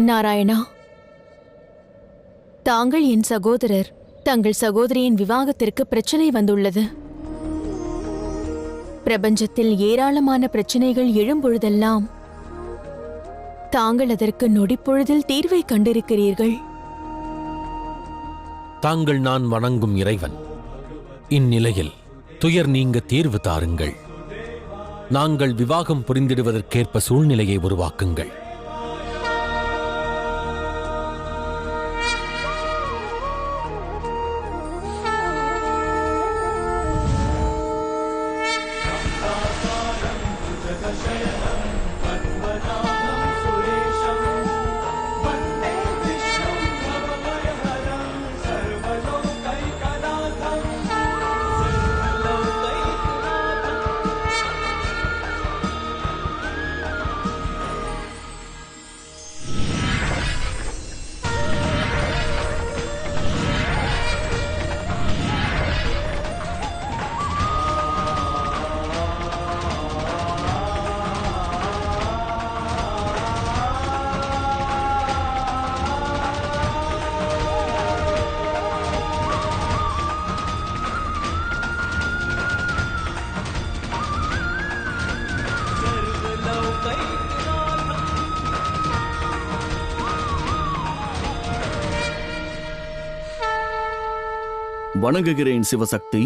நாராயணா, தாங்கள் என் சகோதரர். தங்கள் சகோதரியின் விவாகத்திற்கு பிரச்சனை வந்துள்ளது. பிரபஞ்சத்தில் ஏராளமான பிரச்சனைகள் எழும்பொழுதெல்லாம் தாங்கள் அதற்கு நொடிப்பொழுதில் தீர்வை கண்டிருக்கிறீர்கள். தாங்கள் நான் வணங்கும் இறைவன். இந்நிலையில் துயர் நீங்க தீர்வு தாருங்கள். நாங்கள் விவாகம் புரிந்திடுவதற்கேற்ப சூழ்நிலையை உருவாக்குங்கள். வணங்குகிறேன் சிவசக்தி.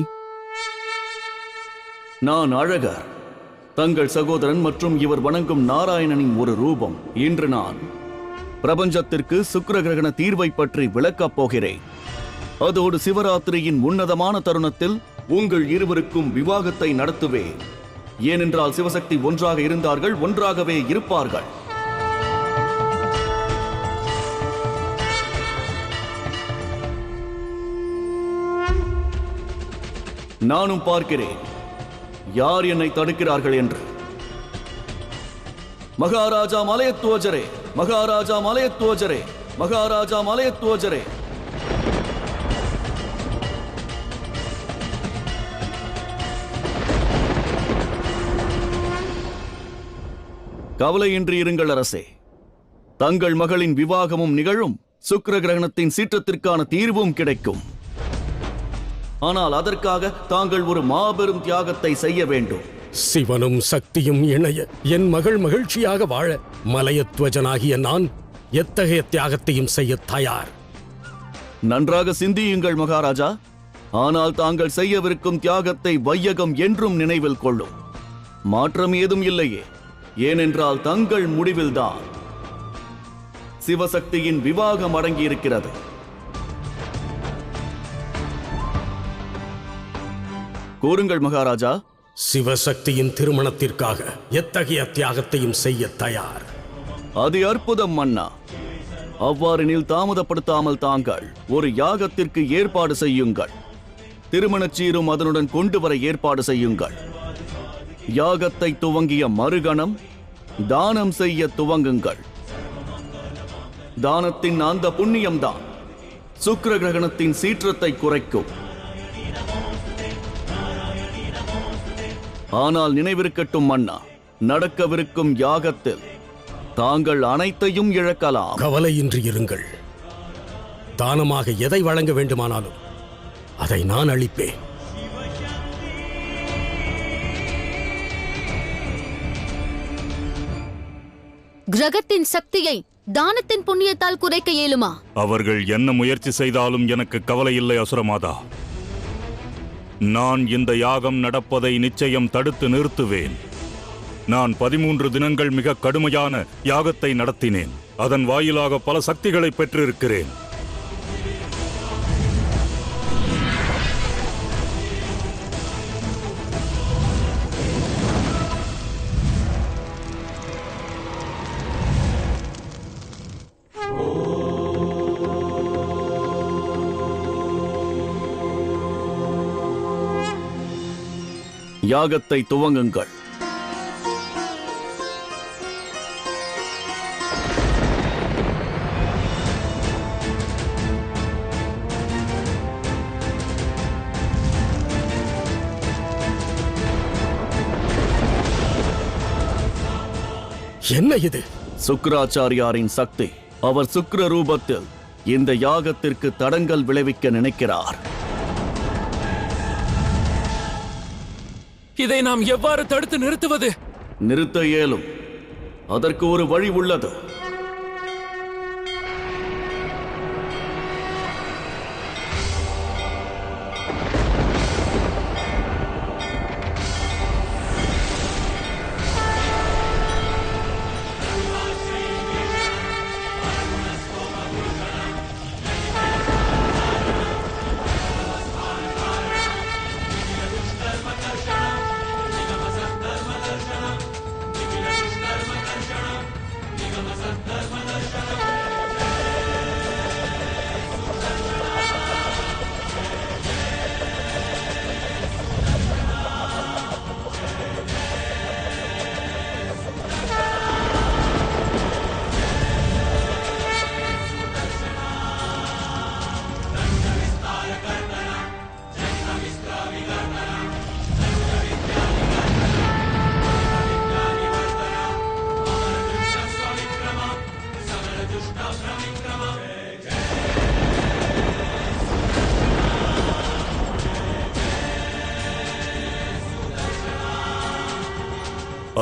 நான் அழகர், தங்கள் சகோதரன் மற்றும் இவர் வணங்கும் நாராயணனின் ஒரு ரூபம். இன்று நான் பிரபஞ்சத்திற்கு சுக்கிர கிரகண தீர்வை பற்றி விளக்கப் போகிறேன். அதோடு சிவராத்திரியின் உன்னதமான தருணத்தில் உங்கள் இருவருக்கும் விவாகத்தை நடத்துவேன். ஏனென்றால் சிவசக்தி ஒன்றாக இருந்தார்கள், ஒன்றாகவே இருப்பார்கள். நானும் பார்க்கிறேன் யார் என்னை தடுக்கிறார்கள் என்று. மகாராஜா மலையத்துவஜரே, மகாராஜா மலையத்துவஜரே, மகாராஜா மலையத்துவஜரே. கவலையின்றி இருங்கள் அரசே. தங்கள் மகளின் விவாகமும் நிகழும், சுக்கிர கிரகணத்தின் சீற்றத்திற்கான தீர்வும் கிடைக்கும். ஆனால் அதற்காக தாங்கள் ஒரு மாபெரும் தியாகத்தை செய்ய வேண்டும். சிவனும் சக்தியும் இணைய என் மகள் மகிழ்ச்சியாக வாழ மலையத்வஜனாகிய நான் எத்தகைய தியாகத்தையும் செய்ய தயார். நன்றாக சிந்தியுங்கள் மகாராஜா. ஆனால் தாங்கள் செய்யவிருக்கும் தியாகத்தை வையகம் என்றும் நினைவில் கொள்ளும். மாற்றம் ஏதும் இல்லையே. ஏனென்றால் தங்கள் முடிவில்தான் சிவசக்தியின் விவாகம் அடங்கியிருக்கிறது. கூறுங்கள் மகாராஜா. சிவசக்தியின் திருமணத்திற்காக எத்தகைய தியாகத்தையும் செய்ய தயார். அது அற்புதம் மன்னா. அவ்வாறெனில் தாமதப்படுத்தாமல் தாங்கள் ஒரு யாகத்திற்கு ஏற்பாடு செய்யுங்கள். திருமணச் சீரும் அதனுடன் கொண்டு வர ஏற்பாடு செய்யுங்கள். யாகத்தை துவங்கிய மறுகணம் தானம் செய்ய துவங்குங்கள். தானத்தின் அந்த புண்ணியம்தான் சுக்கிர கிரகணத்தின் சீற்றத்தை குறைக்கும். ஆனால் நினைவிருக்கட்டும் மன்னா, நடக்கவிருக்கும் யாகத்தில் தாங்கள் அனைத்தையும் இழக்கலாம். கவலையின்றி இருங்கள். தானமாக எதை வழங்க வேண்டுமானாலும் அதை நான் அளிப்பேன். கிரகத்தின் சக்தியை தானத்தின் புண்ணியத்தால் குறைக்க இயலுமா? அவர்கள் என்ன முயற்சி செய்தாலும் எனக்கு கவலை இல்லை அசுரமாதா. நான் இந்த யாகம் நடப்பதை நிச்சயம் தடுத்து நிறுத்துவேன். நான் 13 தினங்கள் மிக கடுமையான யாகத்தை நடத்தினேன். அதன் வாயிலாக பல சக்திகளை பெற்றிருக்கிறேன். யாகத்தை துவங்குங்கள். என்ன இது? சுக்கிராச்சாரியாரின் சக்தி. அவர் சுக்கிர ரூபத்தில் இந்த யாகத்திற்கு தடங்கல் விளைவிக்க நினைக்கிறார். இதை நாம் எவ்வாறு தடுத்து நிறுத்துவது? நிறுத்த இயலும். அதற்கு ஒரு வழி உள்ளது.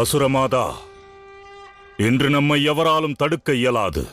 அசுரமாதா, இன்று நம்மை எவராலும் தடுக்க இயலாது.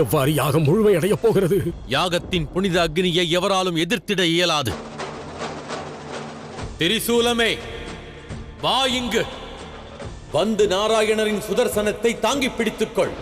எவ்வாறு யாகம் முழுமையடையப் போகிறது? யாகத்தின் புனித அக்னியை எவராலும் எதிர்த்திட இயலாது. திரிசூலமே, வா இங்கு. வந்து நாராயணரின் சுதர்சனத்தை தாங்கி பிடித்துக்கொள்.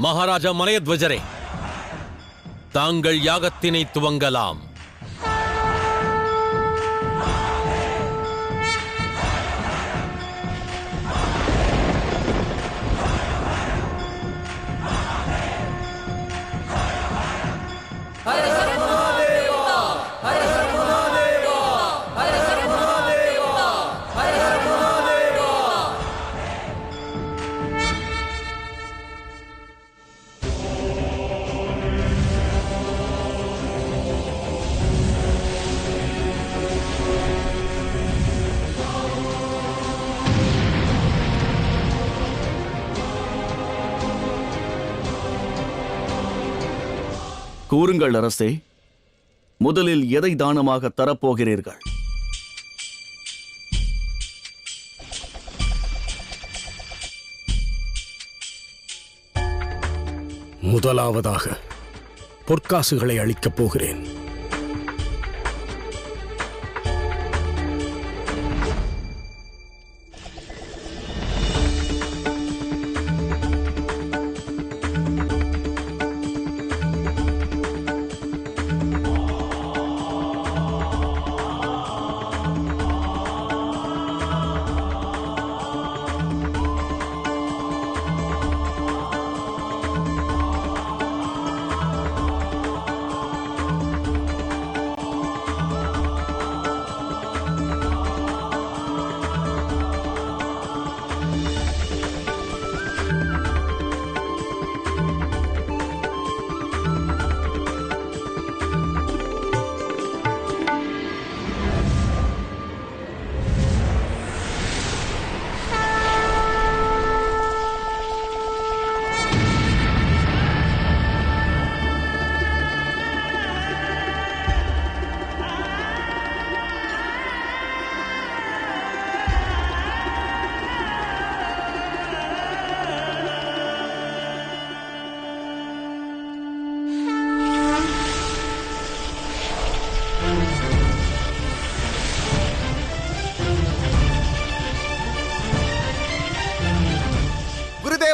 மகாராஜா மலையத்வஜரே, தாங்கள் யாகத்தினை துவங்கலாம். கூறுங்கள் அரசே, முதலில் எதை தானமாக தரப்போகிறீர்கள்? முதலாவதாக பொற்காசுகளை அளிக்கப் போகிறேன்.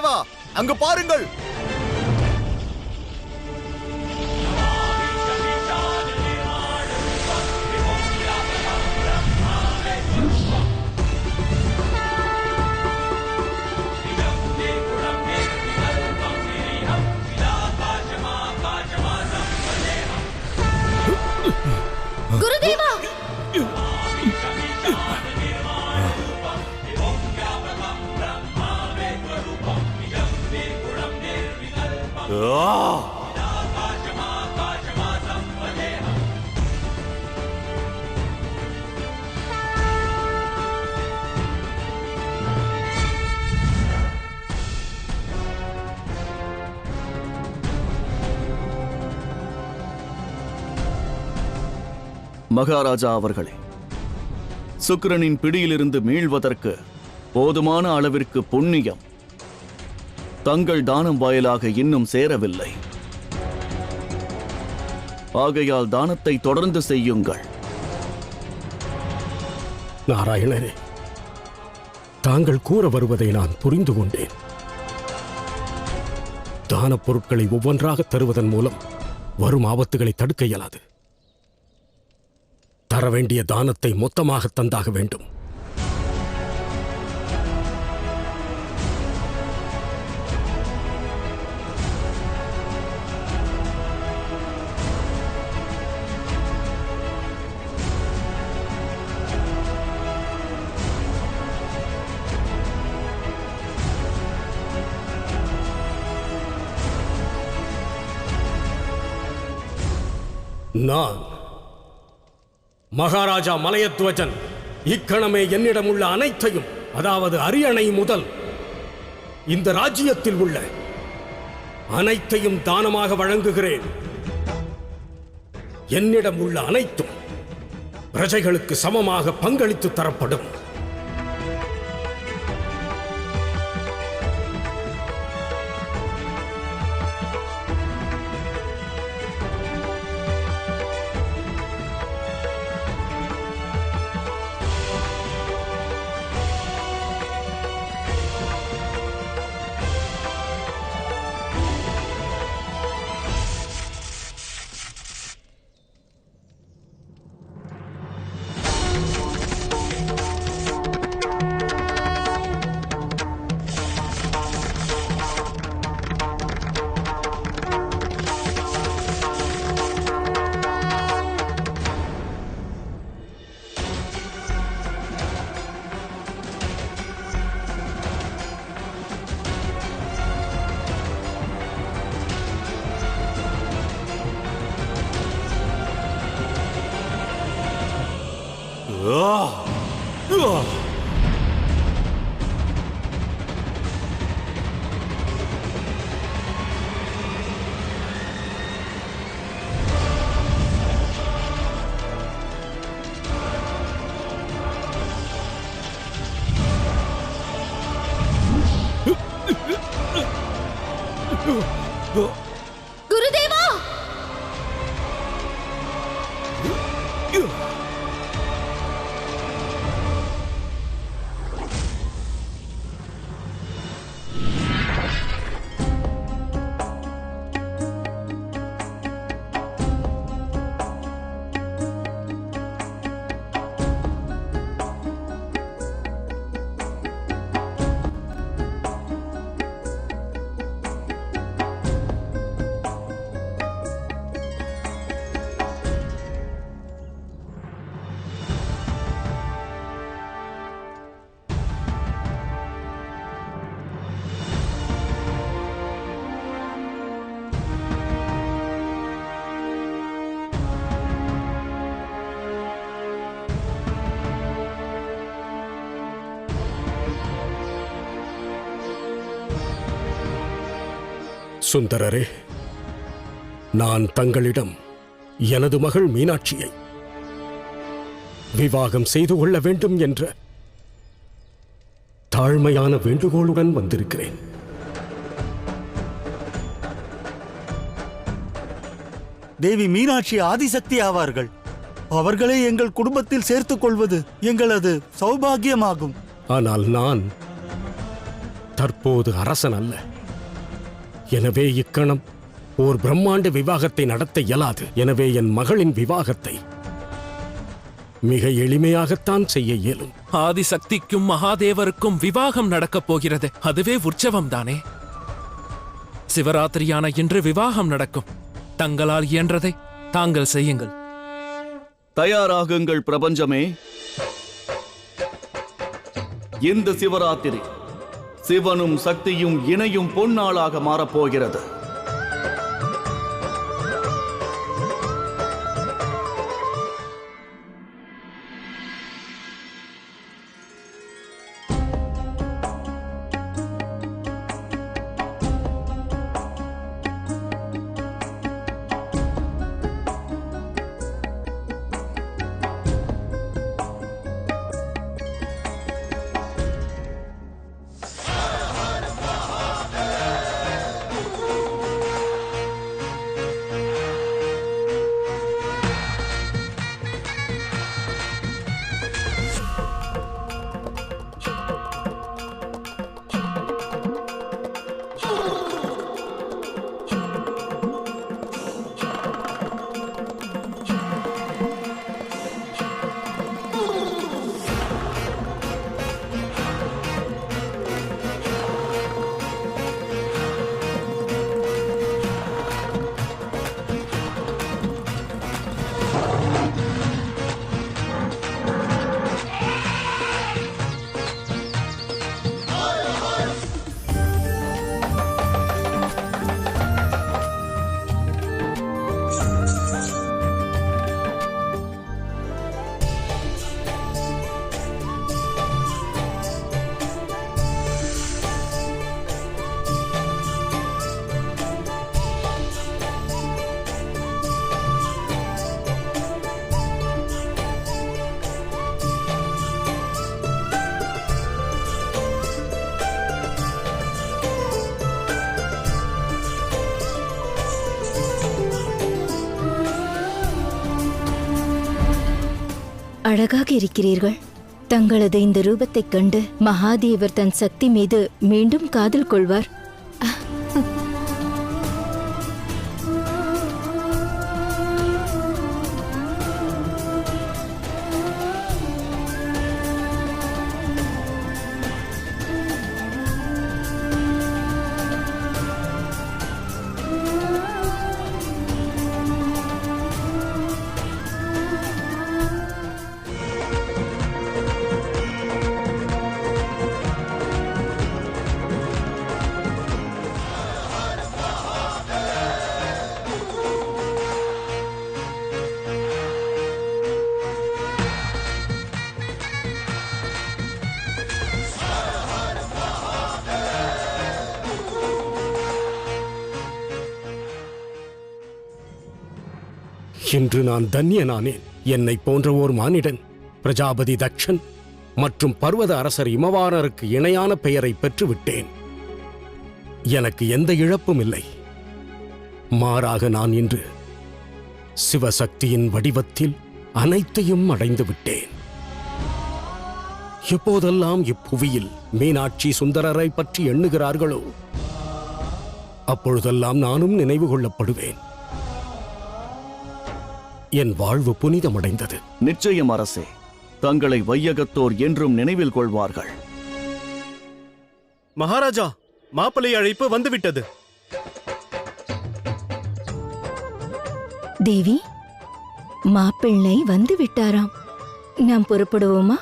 குருதேவா, அங்கு பாருங்கள்! குருதேவா! மகாராஜா அவர்களே, சுக்கிரனின் பிடியிலிருந்து மீள்வதற்கு போதுமான அளவிற்கு புண்ணியம் தங்கள் தானம் வாயிலாக இன்னும் சேரவில்லை. ஆகையால் தானத்தை தொடர்ந்து செய்யுங்கள். நாராயணரே, தாங்கள் கூற வருவதை நான் புரிந்து கொண்டேன். தானப் பொருட்களை ஒவ்வொன்றாக தருவதன் மூலம் வரும் ஆபத்துகளை தடுக்க இயலாது. தர வேண்டிய தானத்தை மொத்தமாக தந்தாக வேண்டும். நான் மகாராஜா மலையத்வஜன் இக்கணமே என்னிடம் உள்ள அனைத்தையும், அதாவது அரியணை முதல் இந்த ராஜ்யத்தில் உள்ள அனைத்தையும் தானமாக வழங்குகிறேன். என்னிடம் உள்ள அனைத்தும் பிரஜைகளுக்கு சமமாக பங்களித்து தரப்படும். குருதேவா! சுந்தரரே, நான் தங்களிடம் எனது மகள் மீனாட்சியை விவாகம் செய்து கொள்ள வேண்டும் என்ற தாழ்மையான வேண்டுகோளுடன் வந்திருக்கிறேன். தேவி மீனாட்சி ஆதிசக்தி ஆவார்கள். அவர்களை எங்கள் குடும்பத்தில் சேர்த்துக் கொள்வது எங்களது சௌபாகியமாகும். ஆனால் நான் தற்போது அரசன் அல்ல. எனவே இக்கணம் ஓர் பிரம்மாண்ட விவாகத்தை நடத்த இயலாது. எனவே என் மகளின் விவாகத்தை மிக எளிமையாகத்தான் செய்ய இயலும். ஆதிசக்திக்கும் மகாதேவருக்கும் விவாகம் நடக்கப் போகிறது. அதுவே உற்சவம் தானே. சிவராத்திரியான இன்று விவாகம் நடக்கும். தங்களால் இயன்றதை தாங்கள் செய்யுங்கள். தயாராகுங்கள் பிரபஞ்சமே. இந்த சிவராத்திரி சிவனும் சக்தியும் இணையும் பொன்னாளாக மாறப்போகிறது. அழகாக இருக்கிறீர்கள். தங்களது இந்த ரூபத்தைக் கண்டு மகாதேவர் தன் சக்தி மீது மீண்டும் காதல் கொள்வார். இன்று நான் தன்யனானேன். என்னை போன்ற ஓர் மானிடன் பிரஜாபதி தக்ஷன் மற்றும் பர்வத அரசர் இமவானருக்கு இணையான பெயரை பெற்றுவிட்டேன். எனக்கு எந்த இழப்பும் இல்லை. மாறாக நான் இன்று சிவசக்தியின் வடிவத்தில் அனைத்தையும் அடைந்து விட்டேன். எப்போதெல்லாம் இப்புவியில் மீனாட்சி சுந்தரரை பற்றி எண்ணுகிறார்களோ அப்பொழுதெல்லாம் நானும் நினைவு கொள்ளப்படுவேன். என் வாழ்வு புனிதமடைந்தது. நிச்சயம் அரசே, தங்களை வையகத்தோர் என்றும் நினைவில் கொள்வார்கள். மகாராஜா, மாப்பிள்ளை அழைப்பு வந்துவிட்டது. தேவி, மாப்பிள்ளை வந்து விட்டாராம். நாம் புறப்படுவோமா?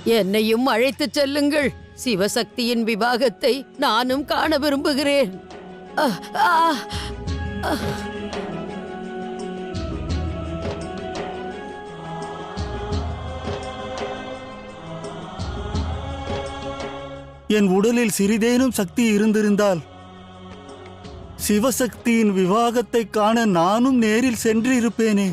என்னையும் அழைத்துச் செல்லுங்கள். சிவசக்தியின் விவாகத்தை நானும் காண விரும்புகிறேன். என் உடலில் சிறிதேனும் சக்தி இருந்திருந்தால் சிவசக்தியின் விவாகத்தை காண நானும் நேரில் சென்றிருப்பேனே.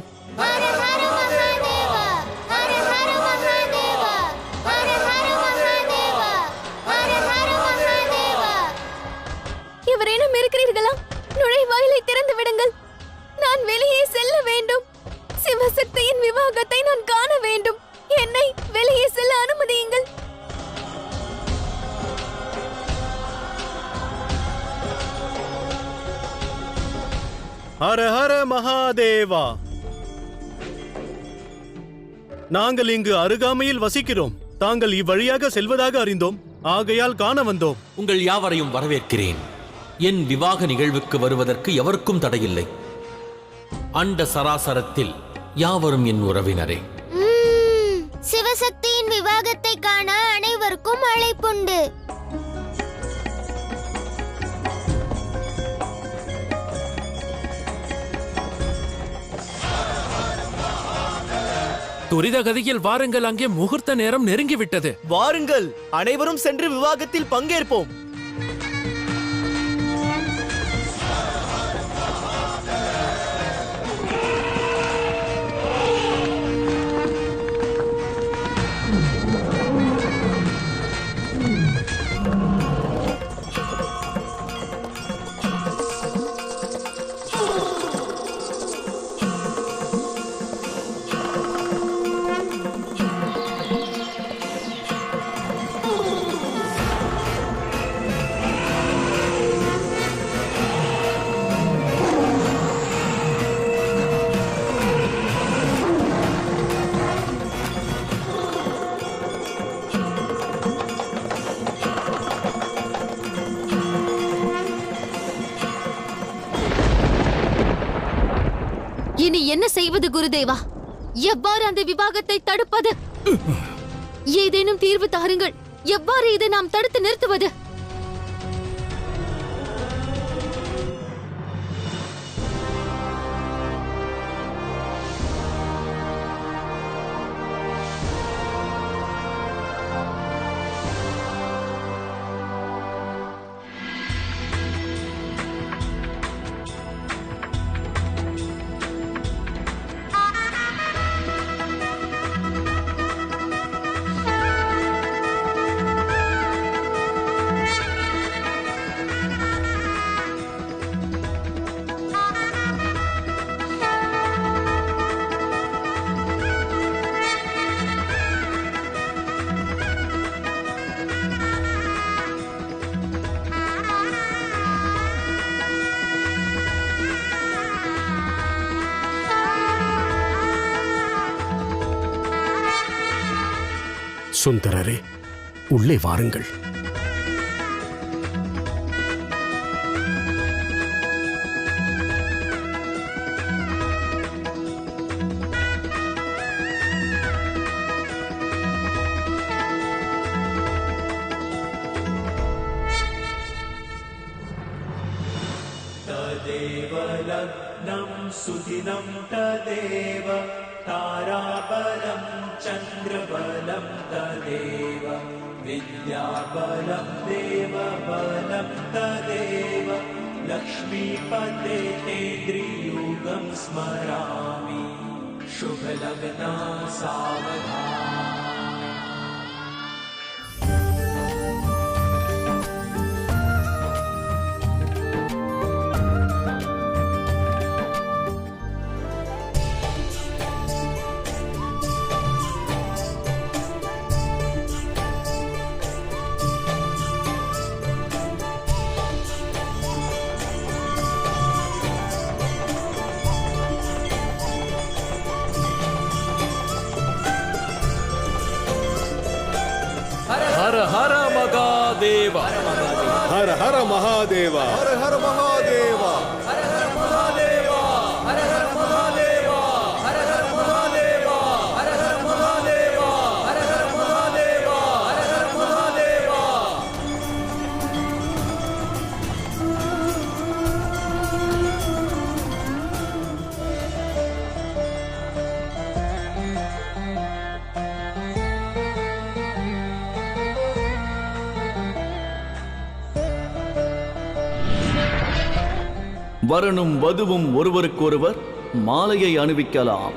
எவரேனும் இருக்கிறீர்களா? நுழைவாயிலை திறந்து விடுங்கள். நான் வெளியே செல்ல வேண்டும். சிவசக்தியின் விவாகத்தை நான் காண வேண்டும். என்னை வெளியே செல்ல அனுமதியுங்கள். ஹர ஹர மகாதேவா. நாங்கள் இங்கு அருகாமையில் வசிக்கிறோம். தாங்கள் இவ்வழியாக செல்வதாக அறிந்தோம். ஆகையால் காண வந்தோம். உங்கள் யாவரையும் வரவேற்கிறேன். என் விவாக நிகழ்வுக்கு வருவதற்கு எவருக்கும் தடையில்லை. அண்ட சராசரத்தில் யாவரும் என் உறவினரே. சிவசக்தியின் விவாகத்தை காண அனைவருக்கும் அழைப்புண்டு. துரித கதியில் வாருங்கள், அங்கே முகூர்த்த நேரம் நெருங்கிவிட்டது. வாருங்கள், அனைவரும் சென்று விவாகத்தில் பங்கேற்போம். இனி என்ன செய்வது குருதேவா? எவ்வாறு அந்த விவாகத்தை தடுப்பது? ஏதேனும் தீர்வு தாருங்கள். எவ்வாறு இதை நாம் தடுத்து நிறுத்துவது? சுந்தரரே, உள்ளே வாருங்கள். सुदिनं तदेव ताराबलं चन्द्रबलं तदेव विद्याबलं देवबलं तदेव लक्ष्मीपते तेन्द्रियुगं स्मरामि शुभलग्ना सावधान. हर हर महादेव, हर हर महादेव, हर हर महादेव, हर हर महादेव, हर हर महादेव, हर हर महादेव, हर हर महादेव, हर हर महादेव, हर हर महादेव. வரனும் வதுவும் ஒருவருக்கொருவர் மாலையை அணிவிக்கலாம்.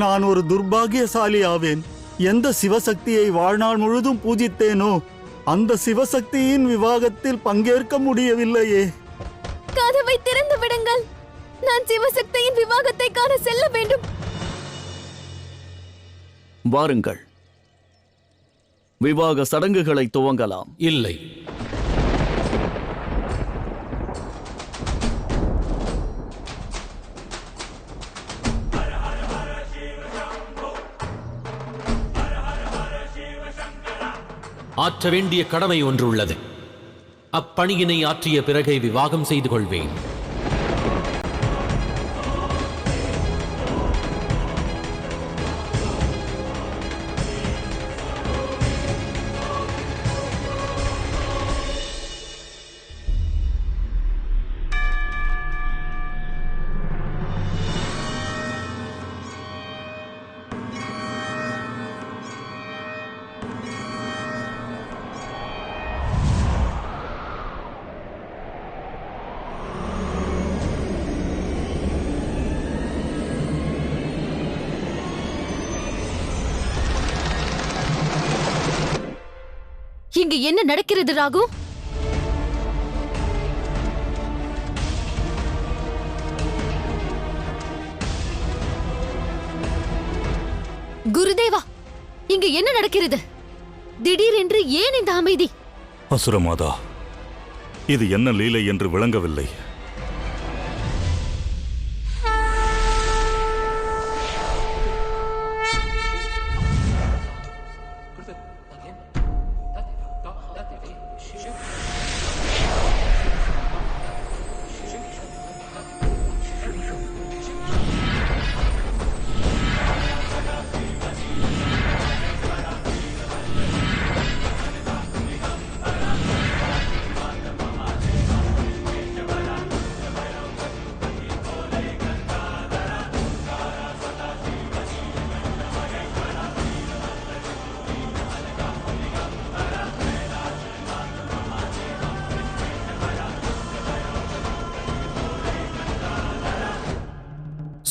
நான் ஒரு துர்பாகியசாலி ஆவேன். எந்த சிவசக்தியை வாழ்நாள் முழுதும் பூஜித்தேனோ அந்த சிவசக்தியின் விவாகத்தில் பங்கேற்க முடியவில்லையே. கதவை திறந்து விடுங்கள். நான் சிவசக்தியின் விவாகத்தை காண செல்ல வேண்டும். வாருங்கள், விவாக சடங்குகளை துவங்கலாம். இல்லை, ஆற்ற வேண்டிய கடமை ஒன்று உள்ளது. அப்பணியினை ஆற்றிய பிறகே விவாகம் செய்து கொள்வேன். இங்கு என்ன நடக்கிறது ராகு? குருதேவா, இங்கு என்ன நடக்கிறது? திடீரென்று ஏன் இந்த அமைதி? அசுரமாதா, இது என்ன லீலை என்று விளங்கவில்லை.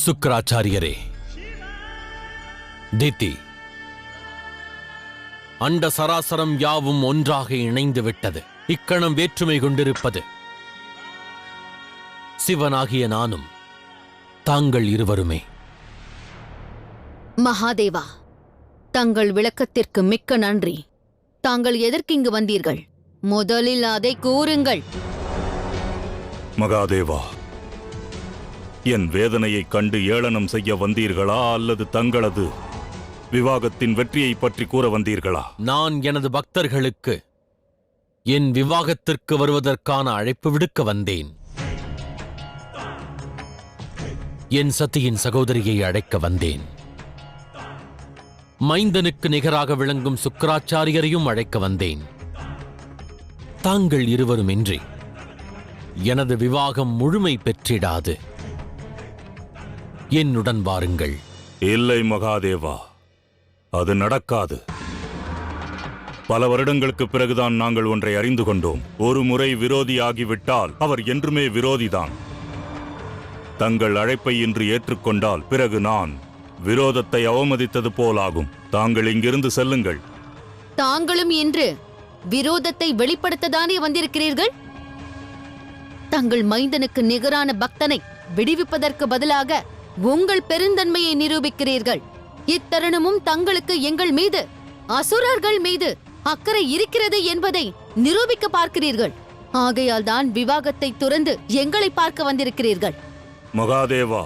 சுக்கராச்சாரியரே, திதி, அண்ட சராசரம் யாவும் ஒன்றாக இணைந்து விட்டது. இக்கணம் வேற்றுமை கொண்டிருப்பது சிவனாகிய நானும் தாங்கள் இருவருமே. மகாதேவா, தங்கள் விளக்கத்திற்கு மிக்க நன்றி. தாங்கள் எதற்கு இங்கு வந்தீர்கள்? முதலில் அதை கூறுங்கள். மகாதேவா, என் வேதனையைக் கண்டு ஏளனம் செய்ய வந்தீர்களா அல்லது தங்களது விவாகத்தின் வெற்றியை பற்றி கூற வந்தீர்களா? நான் எனது பக்தர்களுக்கு என் விவாகத்திற்கு வருவதற்கான அழைப்பு விடுக்க வந்தேன். என் சத்தியின் சகோதரியை அழைக்க வந்தேன். மைந்தனுக்கு நிகராக விளங்கும் சுக்கராச்சாரியரையும் அழைக்க வந்தேன். தாங்கள் இருவருமின்றி எனது விவாகம் முழுமை பெற்றிடாது. என்னுடன் வாருங்கள். இல்லை மகாதேவா, அது நடக்காது. பல வருடங்களுக்கு பிறகுதான் நாங்கள் ஒன்றை அறிந்து கொண்டோம். ஒரு முறை விரோதியாகிவிட்டால் அவர் என்றுமே விரோதிதான். தங்கள் அழைப்பை இன்று ஏற்றுக்கொண்டால் பிறகு நான் விரோதத்தை அவமதித்தது போலாகும். தாங்கள் இங்கிருந்து செல்லுங்கள். தாங்களும் இன்று விரோதத்தை வெளிப்படுத்ததானே வந்திருக்கிறீர்கள்? தங்கள் மைந்தனுக்கு நிகரான பக்தனை விடுவிப்பதற்கு பதிலாக உங்கள் பெருந்தன்மையை நிரூபிக்கிறீர்கள். இத்தருணமும் தங்களுக்கு எங்கள் மீது, அசுரர்கள் மீது அக்கறை இருக்கிறது என்பதை நிரூபிக்க பார்க்கிறீர்கள். ஆகையால் தான் விவாகத்தை துறந்து எங்களை பார்க்க வந்திருக்கிறீர்கள். மகாதேவா,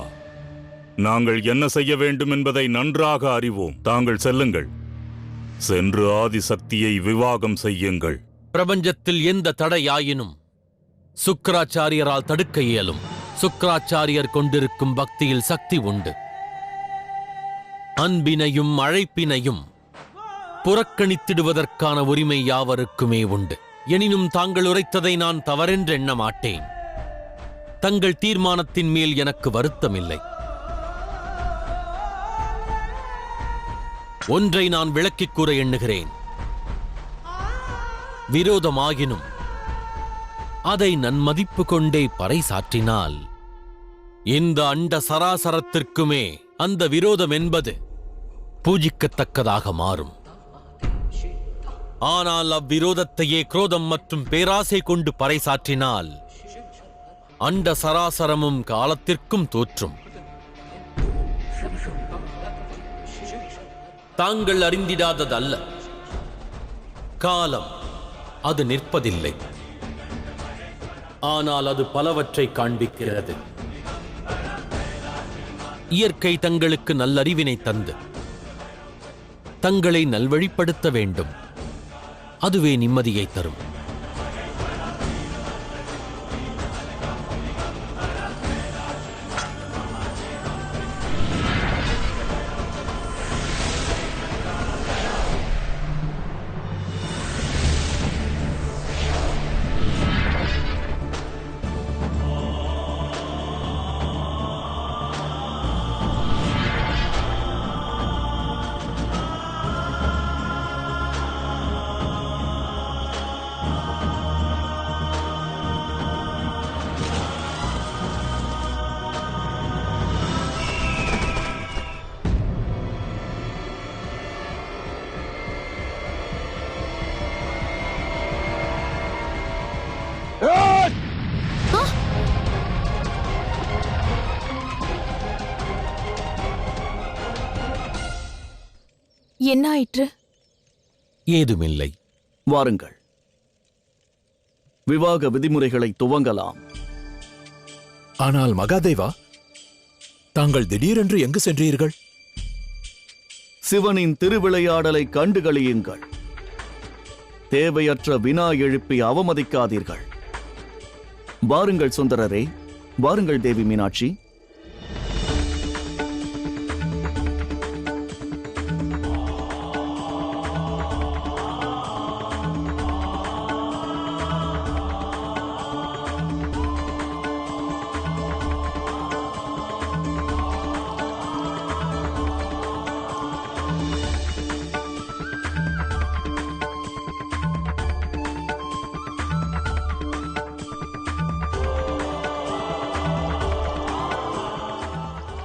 நாங்கள் என்ன செய்ய வேண்டும் என்பதை நன்றாக அறிவோம். தாங்கள் செல்லுங்கள். சென்று ஆதிசக்தியை விவாகம் செய்யுங்கள். பிரபஞ்சத்தில் எந்த தடையாயினும் சுக்கராச்சாரியரால் தடுக்க இயலும். சுக்கராச்சாரியர் கொண்டிருக்கும் பக்தியில் சக்தி உண்டு. அன்பினையும் அழைப்பினையும் புறக்கணித்திடுவதற்கான உரிமை யாவருக்குமே உண்டு. எனினும் தாங்கள் உரைத்ததை நான் தவறென்று எண்ண மாட்டேன். தங்கள் தீர்மானத்தின் மேல் எனக்கு வருத்தமில்லை. ஒன்றை நான் விளக்கிக் கூற எண்ணுகிறேன். விரோதமாகினும் அதை நன்மதிப்பு கொண்டே பறைசாற்றினால் இந்த அண்ட சராசரத்திற்குமே அந்த விரோதம் என்பது பூஜிக்கத்தக்கதாக மாறும். ஆனால் அவ்விரோதத்தையே குரோதம் மற்றும் பேராசை கொண்டு பறைசாற்றினால் அண்ட சராசரமும் காலத்திற்கும் தோற்றும். தாங்கள் அறிந்திடாததல்ல, காலம் அது நிற்பதில்லை. ஆனால் அது பலவற்றை காண்பிக்கிறது. இயற்கை தங்களுக்கு நல்லறிவினை தந்து தங்களை நல்வழிப்படுத்த வேண்டும். அதுவே நிம்மதியை தரும். என்ன ஆயிற்று? ஏதுமில்லை. வாருங்கள், விவாக விதிமுறைகளை துவங்கலாம். ஆனால் மகாதேவா, தாங்கள் திடீரென்று எங்கு சென்றீர்கள்? சிவனின் திருவிளையாடலை கண்டுகளியுங்கள். தேவையற்ற வினா எழுப்பி அவமதிக்காதீர்கள். வாருங்கள் சுந்தரரே, வாருங்கள் தேவி மீனாட்சி.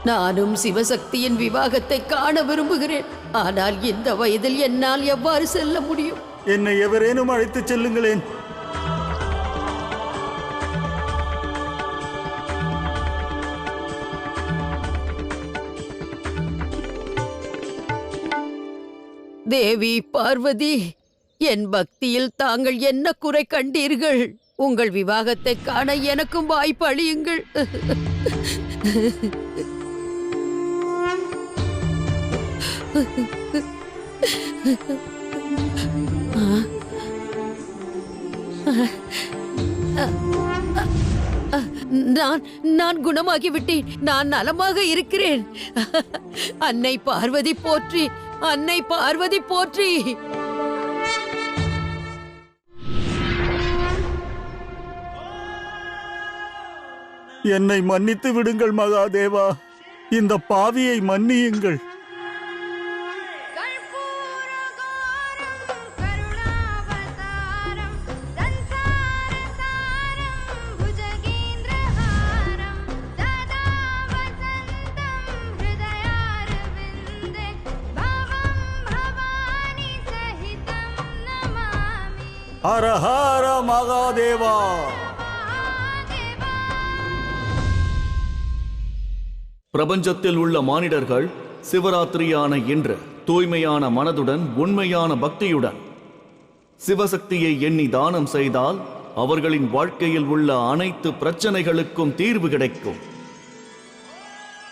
நானும் சிவசக்தியின் விவாகத்தை காண விரும்புகிறேன். ஆனால் இந்த வயதில் என்னால் எவ்வாறு செல்ல முடியும்? என்னை எவரேனும் அழைத்துச் செல்லுங்களேன். தேவி பார்வதி, என் பக்தியில் தாங்கள் என்ன குறை கண்டீர்கள்? உங்கள் விவாகத்தை காண எனக்கும் வாய்ப்பு அளியுங்கள். நான் குணமாகிவிட்டேன். நான் நலமாக இருக்கிறேன். அன்னை பார்வதி போற்றி, அன்னை பார்வதி போற்றி. என்னை மன்னித்து விடுங்கள் மகாதேவா. இந்த பாவியை மன்னியுங்கள். ஹர ஹர மகாதேவா. பிரபஞ்சத்தில் உள்ள மானிடர்கள் சிவராத்திரியான இன்று தூய்மையான மனதுடன் உண்மையான பக்தியுடன் சிவசக்தியை எண்ணி தானம் செய்தால் அவர்களின் வாழ்க்கையில் உள்ள அனைத்து பிரச்சனைகளுக்கும் தீர்வு கிடைக்கும்.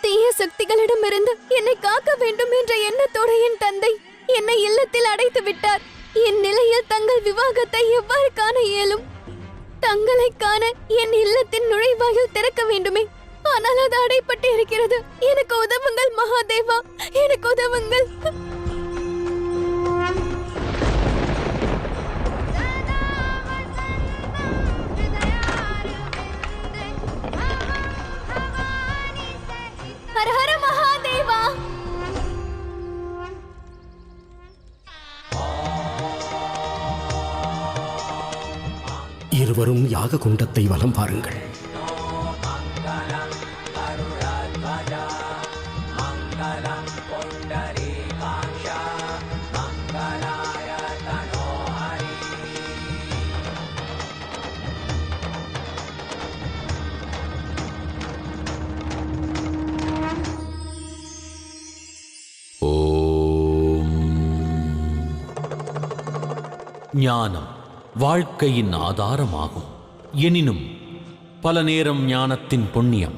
தீய சக்திகளிடமிருந்து என்னை காக்க வேண்டும் என்ற எண்ணத்தோடு என் தந்தை என்னை இல்லத்தில் அடைத்து விட்டார். என் நிலையில் தங்கள் விவாகத்தை எவ்வாறு காண இயலும்? தங்களை காண என் இல்லத்தின் நுழைவாயில் திறக்க வேண்டுமே. ஆனால் அது அடைப்பட்டு இருக்கிறது. எனக்கு உதவுங்கள் மகாதேவா, எனக்கு உதவுங்கள். ஹர ஹர மகாதேவா. இருவரும் யாக குண்டத்தை வலம் பாருங்கள். ஞானம் வாழ்க்கையின் ஆதாரமாகும். எனினும் பல நேரம் ஞானத்தின் புண்ணியம்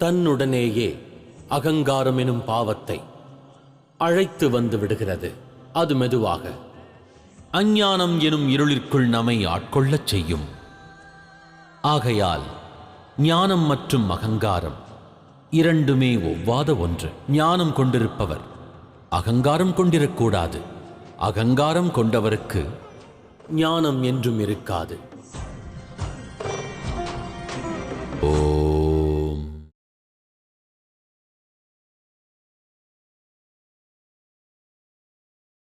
தன்னுடனேயே அகங்காரம் எனும் பாவத்தை அழைத்து வந்து விடுகிறது. அது மெதுவாக அஞ்ஞானம் எனும் இருளிற்குள் நம்மை ஆட்கொள்ளச் செய்யும். ஆகையால் ஞானம் மற்றும் அகங்காரம் இரண்டுமே ஒவ்வாத ஒன்று. ஞானம் கொண்டிருப்பவர் அகங்காரம் கொண்டிருக்கக்கூடாது. அகங்காரம் கொண்டவருக்கு ஞானம் என்றும் இருக்காது.